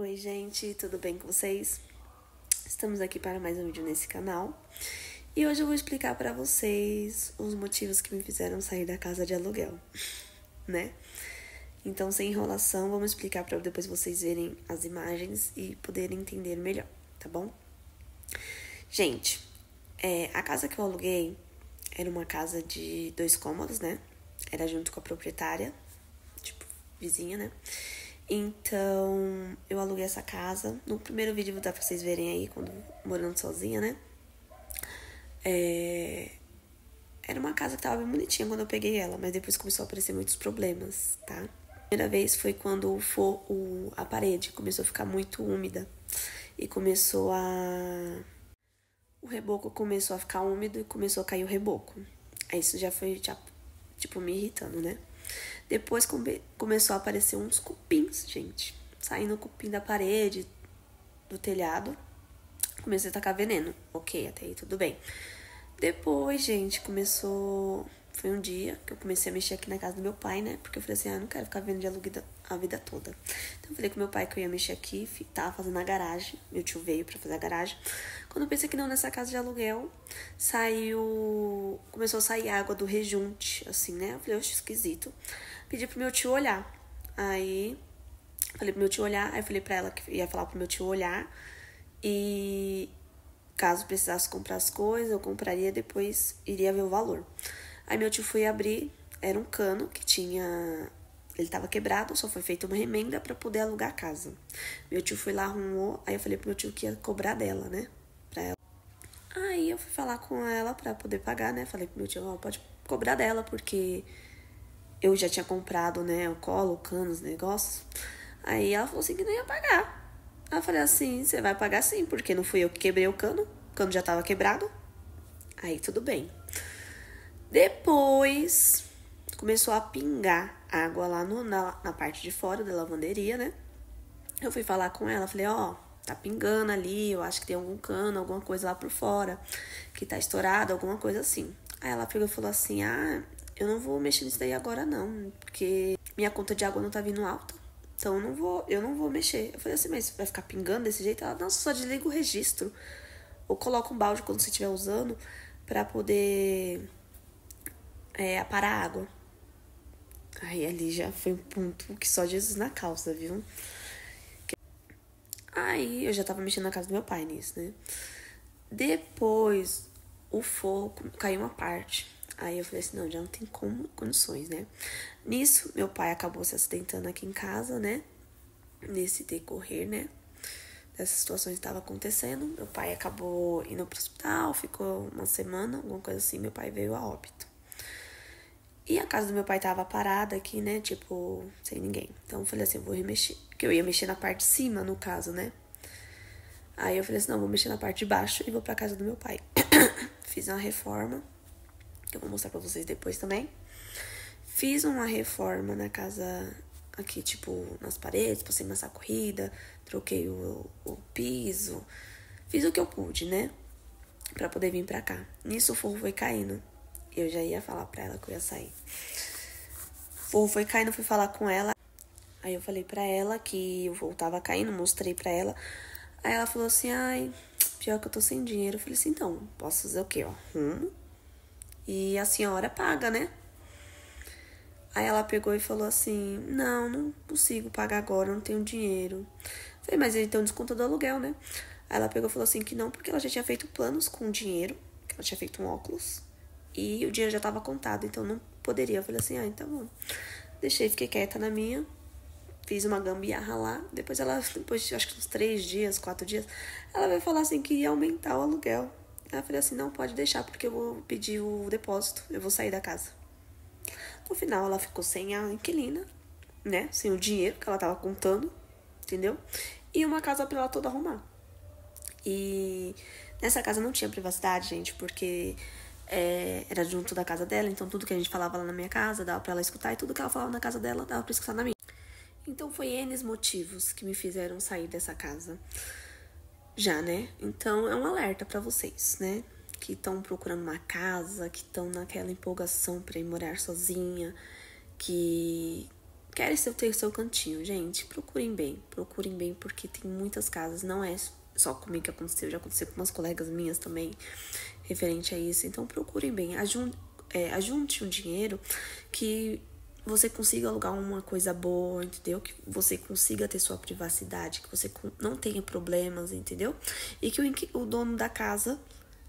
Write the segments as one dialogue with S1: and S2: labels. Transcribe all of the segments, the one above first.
S1: Oi gente, tudo bem com vocês? Estamos aqui para mais um vídeo nesse canal e hoje eu vou explicar para vocês os motivos que me fizeram sair da casa de aluguel, né? Então, sem enrolação, vamos explicar para depois vocês verem as imagens e poderem entender melhor, tá bom? Gente, a casa que eu aluguei era uma casa de 2 cômodos, né? Era junto com a proprietária, tipo, vizinha, né? Então, eu aluguei essa casa. No primeiro vídeo vou dar pra vocês verem aí, quando morando sozinha, né? Era uma casa que tava bem bonitinha quando eu peguei ela, mas depois começou a aparecer muitos problemas, tá? A primeira vez foi quando a parede começou a ficar muito úmida e o reboco começou a ficar úmido e começou a cair o reboco. Aí isso já foi, tipo, me irritando, né? Depois começou a aparecer uns cupins, gente. Saindo cupim da parede, do telhado. Comecei a tacar veneno. Ok, até aí tudo bem. Depois, gente, foi um dia que eu comecei a mexer aqui na casa do meu pai, né? Porque eu falei assim, eu não quero ficar vendo de aluguel a vida toda. Então eu falei com meu pai que eu ia mexer aqui, tava fazendo a garagem. Meu tio veio pra fazer a garagem. Quando eu pensei que não, nessa casa de aluguel, começou a sair água do rejunte, assim, né? Eu falei, oxe, esquisito. Pedi pro meu tio olhar. Aí, falei pro meu tio olhar, aí falei pra ela que ia falar pro meu tio olhar. E caso precisasse comprar as coisas, eu compraria, depois iria ver o valor. Aí meu tio foi abrir, era um cano que ele tava quebrado, só foi feita uma remenda pra poder alugar a casa. Meu tio foi lá, arrumou, aí eu falei pro meu tio que ia cobrar dela, né? Pra ela. Aí eu fui falar com ela pra poder pagar, né? Falei pro meu tio, pode cobrar dela, porque eu já tinha comprado, né, o colo, o cano, os negócios. Aí ela falou assim que não ia pagar. Aí eu falei assim, você vai pagar sim, porque não fui eu que quebrei o cano já tava quebrado. Aí tudo bem. Depois começou a pingar água lá na parte de fora da lavanderia, né? Eu fui falar com ela, falei, tá pingando ali, eu acho que tem algum cano, alguma coisa lá por fora, que tá estourado, alguma coisa assim. Aí ela pegou e falou assim, eu não vou mexer nisso daí agora não, porque minha conta de água não tá vindo alta. Então eu não vou mexer. Eu falei assim, mas vai ficar pingando desse jeito? Ela, nossa, só desliga o registro. Ou coloca um balde quando você estiver usando pra poder aparar a água. Aí ali já foi um ponto que só Jesus na causa, viu? Aí eu já tava mexendo na casa do meu pai nisso, né? Depois o fogo caiu uma parte. Aí eu falei assim, não, já não tem condições, né? Nisso, meu pai acabou se acidentando aqui em casa, né? Nesse decorrer, né? Dessas situações que estavam acontecendo. Meu pai acabou indo pro hospital, ficou uma semana, alguma coisa assim. Meu pai veio a óbito. E a casa do meu pai tava parada aqui, né? Tipo, sem ninguém. Então eu falei assim, eu vou remexer. Porque eu ia mexer na parte de cima, no caso, né? Aí eu falei assim, não, vou mexer na parte de baixo e vou pra casa do meu pai. Fiz uma reforma, que eu vou mostrar pra vocês depois também. Fiz uma reforma na casa aqui, tipo, nas paredes, passei massa corrida, troquei o piso. Fiz o que eu pude, né? Pra poder vir pra cá. Nisso o forro foi caindo. Eu já ia falar pra ela que eu ia sair. O forro foi caindo, fui falar com ela. Aí eu falei pra ela que o forro tava caindo, mostrei pra ela. Aí ela falou assim, pior que eu tô sem dinheiro. Eu falei assim, então, posso fazer o quê? Arrumo e a senhora paga, né? Aí ela pegou e falou assim, não consigo pagar agora, não tenho dinheiro. Eu falei, mas ele tem um desconto do aluguel, né? Aí ela pegou e falou assim que não, porque ela já tinha feito planos com dinheiro, que ela tinha feito um óculos, e o dinheiro já tava contado, então não poderia. Eu falei assim, então bom. Deixei, fiquei quieta na minha, fiz uma gambiarra lá. Depois de acho que uns 3 dias, 4 dias, ela veio falar assim que ia aumentar o aluguel. Aí eu falei assim, não, pode deixar, porque eu vou pedir o depósito, eu vou sair da casa. No final, ela ficou sem a inquilina, né? Sem o dinheiro que ela tava contando, entendeu? E uma casa pra ela toda arrumar. E nessa casa não tinha privacidade, gente, porque era junto da casa dela, então tudo que a gente falava lá na minha casa dava pra ela escutar, e tudo que ela falava na casa dela dava pra escutar na minha. Então foi N motivos que me fizeram sair dessa casa. Já, né? Então é um alerta pra vocês, né? Que estão procurando uma casa, que estão naquela empolgação pra ir morar sozinha, que querem ter seu cantinho, gente, procurem bem, porque tem muitas casas, não é só comigo que aconteceu, já aconteceu com umas colegas minhas também, referente a isso. Então, procurem bem, ajunte um dinheiro que você consiga alugar uma coisa boa, entendeu? Que você consiga ter sua privacidade, que você não tenha problemas, entendeu? E que o dono da casa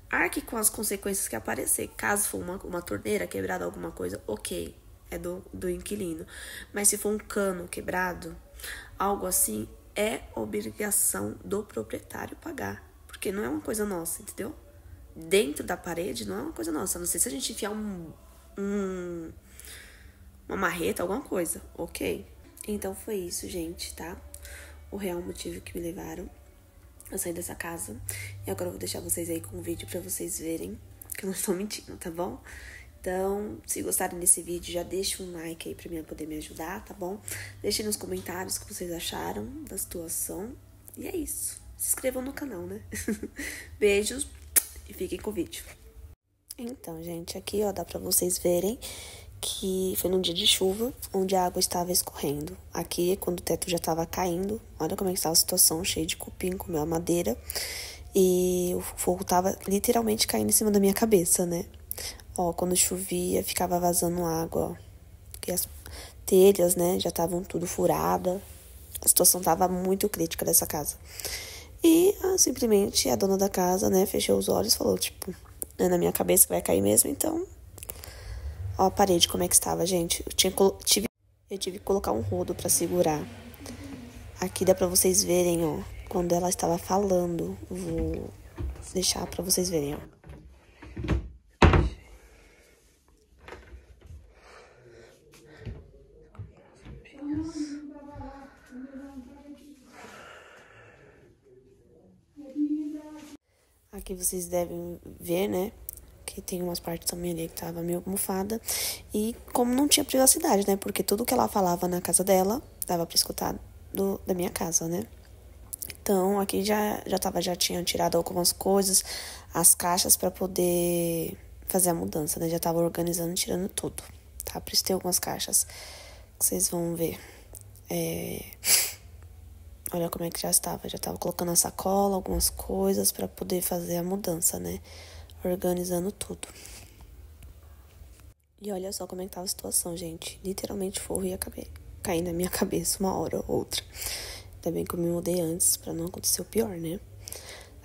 S1: arque com as consequências que aparecer. Caso for uma torneira quebrada, alguma coisa, ok, é do inquilino. Mas se for um cano quebrado, algo assim, é obrigação do proprietário pagar. Porque não é uma coisa nossa, entendeu? Dentro da parede não é uma coisa nossa. A não sei se a gente enfiar uma marreta, alguma coisa, ok? Então foi isso, gente, tá? O real motivo que me levaram a sair dessa casa. E agora eu vou deixar vocês aí com um vídeo pra vocês verem que eu não estou mentindo, tá bom? Então, se gostarem desse vídeo, já deixa um like aí pra mim poder me ajudar, tá bom? Deixem nos comentários o que vocês acharam da situação. E é isso. Se inscrevam no canal, né? Beijos e fiquem com o vídeo. Então, gente, aqui, ó, dá pra vocês verem que foi num dia de chuva, onde a água estava escorrendo. Aqui, quando o teto já estava caindo, olha como é que estava a situação, cheio de cupim, comeu a madeira. E o fogo tava literalmente caindo em cima da minha cabeça, né? Ó, quando chovia, ficava vazando água, ó. Porque as telhas, né, já estavam tudo furada. A situação tava muito crítica dessa casa. E, simplesmente, a dona da casa, né, fechou os olhos e falou, tipo, é na minha cabeça que vai cair mesmo, então... Ó a parede como é que estava, gente. Eu tive que colocar um rodo pra segurar. Aqui dá pra vocês verem, ó, quando ela estava falando. Vou deixar pra vocês verem, ó. Aqui vocês devem ver, né? Que tem umas partes também ali que tava meio almofada. E como não tinha privacidade, né? Porque tudo que ela falava na casa dela, dava pra escutar da minha casa, né? Então, aqui já tinha tirado algumas coisas, as caixas pra poder fazer a mudança, né? Já tava organizando, tirando tudo, tá? Por isso tem algumas caixas que vocês vão ver. Olha como é que já tava colocando a sacola, algumas coisas pra poder fazer a mudança, né? Organizando tudo. E olha só como é que tava a situação, gente. Literalmente forro ia cair na minha cabeça uma hora ou outra. Ainda bem que eu me mudei antes pra não acontecer o pior, né?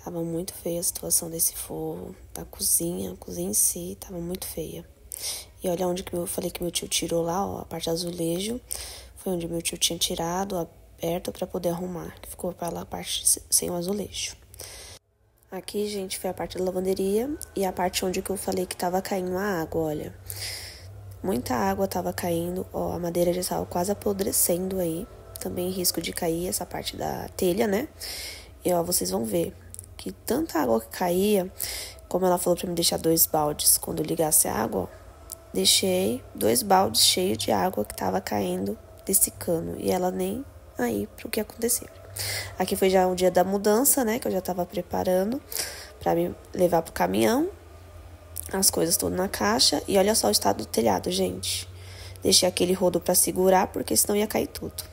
S1: Tava muito feia a situação desse forro, da cozinha. A cozinha em si tava muito feia. E olha onde que eu falei que meu tio tirou lá, ó, a parte de azulejo. Foi onde meu tio tinha tirado, aberto pra poder arrumar. Que ficou pra lá a parte sem o azulejo. Aqui, gente, foi a parte da lavanderia e a parte onde que eu falei que tava caindo a água, olha. Muita água tava caindo, ó, a madeira já tava quase apodrecendo aí. Também risco de cair essa parte da telha, né? E, ó, vocês vão ver que tanta água que caía, como ela falou pra me deixar 2 baldes quando eu ligasse a água, ó, deixei 2 baldes cheios de água que tava caindo desse cano. E ela nem aí pro que aconteceu. Aqui foi já o dia da mudança, né? Que eu já tava preparando pra me levar pro caminhão. As coisas todas na caixa. E olha só o estado do telhado, gente. Deixei aquele rodo pra segurar, porque senão ia cair tudo.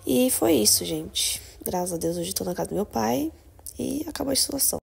S1: E foi isso, gente. Graças a Deus, hoje tô na casa do meu pai. E acabou a situação.